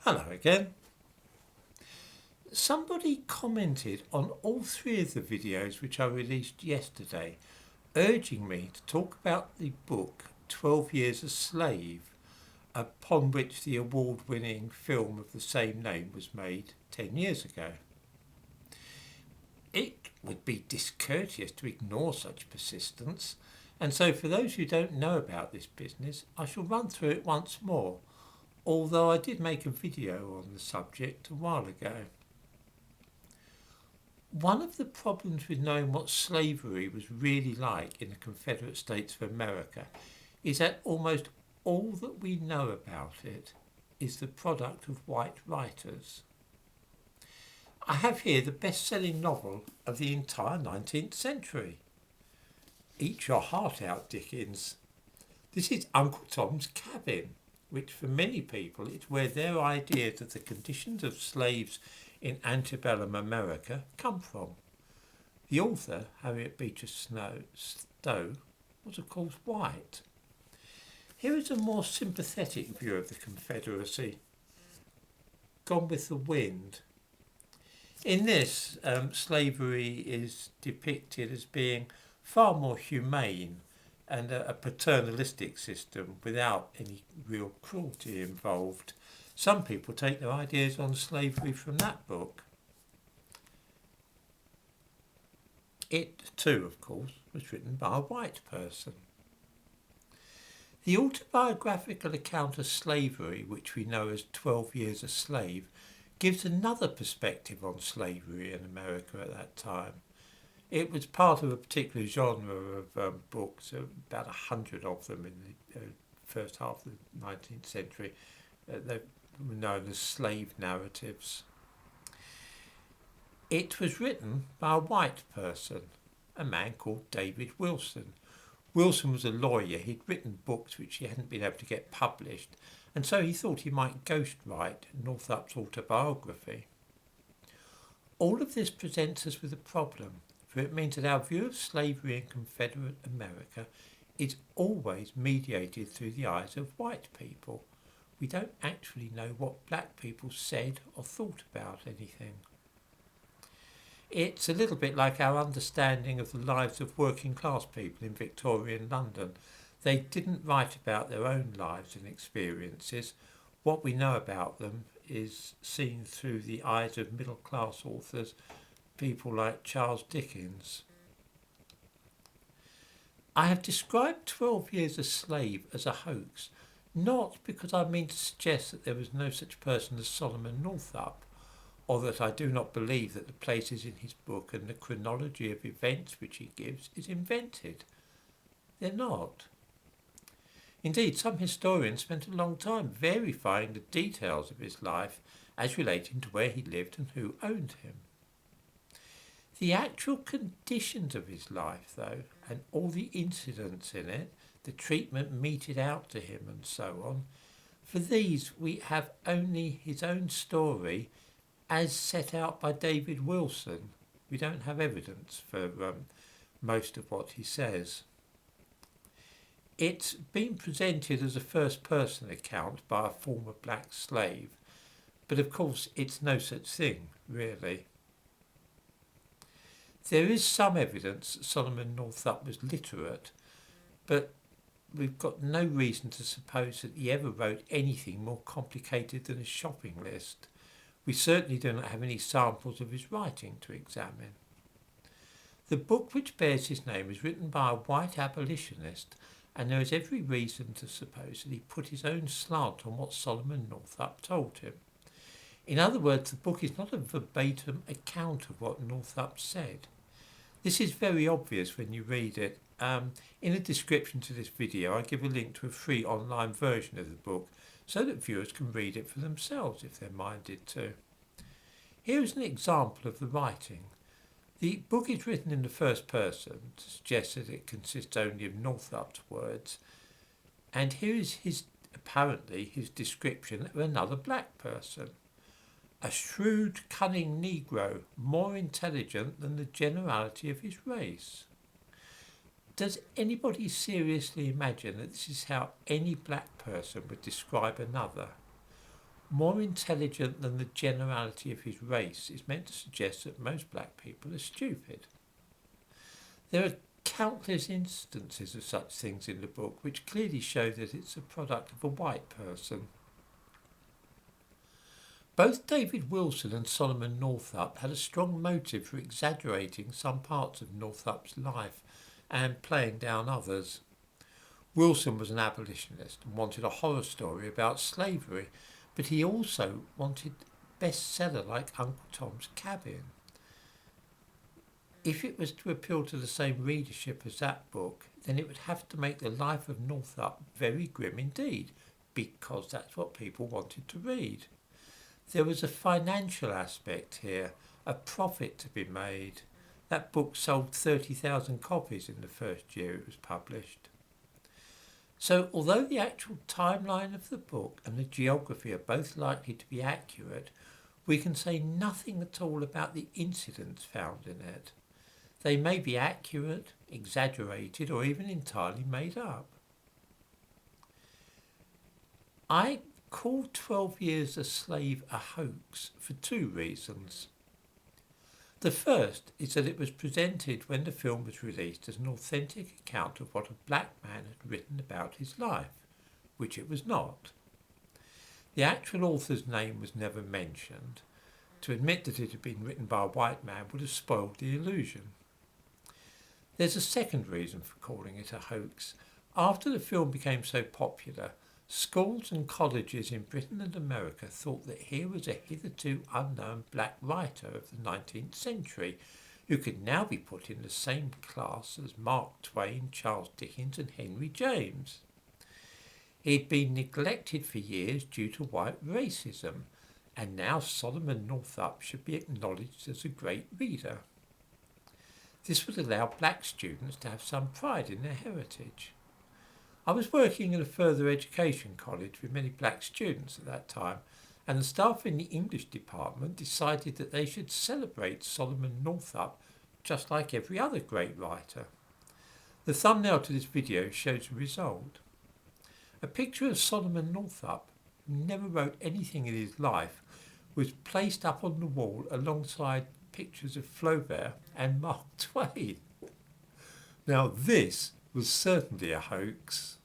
Hello again. Somebody commented on all three of the videos which I released yesterday, urging me to talk about the book 12 Years a Slave, upon which the award-winning film of the same name was made 10 years ago. It would be discourteous to ignore such persistence, and so for those who don't know about this business, I shall run through it once more, although I did make a video on the subject a while ago. One of the problems with knowing what slavery was really like in the Confederate States of America is that almost all that we know about it is the product of white writers. I have here the best-selling novel of the entire 19th century. Eat your heart out, Dickens. This is Uncle Tom's Cabin, which for many people is where their ideas of the conditions of slaves in antebellum America come from. The author, Harriet Beecher Stowe, was of course white. Here is a more sympathetic view of the Confederacy. Gone with the Wind. In this, slavery is depicted as being far more humane and a paternalistic system without any real cruelty involved. Some people take their ideas on slavery from that book. It too, of course, was written by a white person. The autobiographical account of slavery, which we know as 12 Years a Slave, gives another perspective on slavery in America at that time. It was part of a particular genre of books, about 100 of them in the first half of the 19th century. They were known as slave narratives. It was written by a white person, a man called David Wilson. Wilson was a lawyer. He'd written books which he hadn't been able to get published, and so he thought he might ghostwrite Northup's autobiography. All of this presents us with a problem, for it means that our view of slavery in Confederate America is always mediated through the eyes of white people. We don't actually know what black people said or thought about anything. It's a little bit like our understanding of the lives of working class people in Victorian London. They didn't write about their own lives and experiences. What we know about them is seen through the eyes of middle class authors, people like Charles Dickens. I have described 12 Years a Slave as a hoax, not because I mean to suggest that there was no such person as Solomon Northup, or that I do not believe that the places in his book and the chronology of events which he gives is invented. They're not. Indeed, some historians spent a long time verifying the details of his life as relating to where he lived and who owned him. The actual conditions of his life, though, and all the incidents in it, the treatment meted out to him and so on, for these we have only his own story as set out by David Wilson. We don't have evidence for most of what he says. It's been presented as a first-person account by a former black slave, but of course it's no such thing, really. There is some evidence that Solomon Northup was literate, but we've got no reason to suppose that he ever wrote anything more complicated than a shopping list. We certainly do not have any samples of his writing to examine. The book which bears his name is written by a white abolitionist, and there is every reason to suppose that he put his own slant on what Solomon Northup told him. In other words, the book is not a verbatim account of what Northup said. This is very obvious when you read it. In the description to this video, I give a link to a free online version of the book so that viewers can read it for themselves if they're minded to. Here is an example of the writing. The book is written in the first person to suggest that it consists only of Northup's words, and here is apparently his description of another black person. A shrewd, cunning Negro, more intelligent than the generality of his race. Does anybody seriously imagine that this is how any black person would describe another? more intelligent than the generality of his race is meant to suggest that most black people are stupid. There are countless instances of such things in the book which clearly show that it's a product of a white person. Both David Wilson and Solomon Northup had a strong motive for exaggerating some parts of Northup's life and playing down others. Wilson was an abolitionist and wanted a horror story about slavery, but he also wanted bestseller like Uncle Tom's Cabin. If it was to appeal to the same readership as that book, then it would have to make the life of Northup very grim indeed, because that's what people wanted to read. There was a financial aspect here, a profit to be made. That book sold 30,000 copies in the first year it was published. So although the actual timeline of the book and the geography are both likely to be accurate, we can say nothing at all about the incidents found in it. They may be accurate, exaggerated, or even entirely made up. I call 12 Years a Slave a hoax for two reasons. The first is that it was presented when the film was released as an authentic account of what a black man had written about his life, which it was not. The actual author's name was never mentioned. To admit that it had been written by a white man would have spoiled the illusion. There's a second reason for calling it a hoax. After the film became so popular, schools and colleges in Britain and America thought that here was a hitherto unknown black writer of the 19th century who could now be put in the same class as Mark Twain, Charles Dickens and Henry James. He'd been neglected for years due to white racism, and now Solomon Northup should be acknowledged as a great reader. This would allow black students to have some pride in their heritage. I was working in a further education college with many black students at that time, and the staff in the English department decided that they should celebrate Solomon Northup just like every other great writer. The thumbnail to this video shows the result. A picture of Solomon Northup, who never wrote anything in his life, was placed up on the wall alongside pictures of Flaubert and Mark Twain. Now this was certainly a hoax.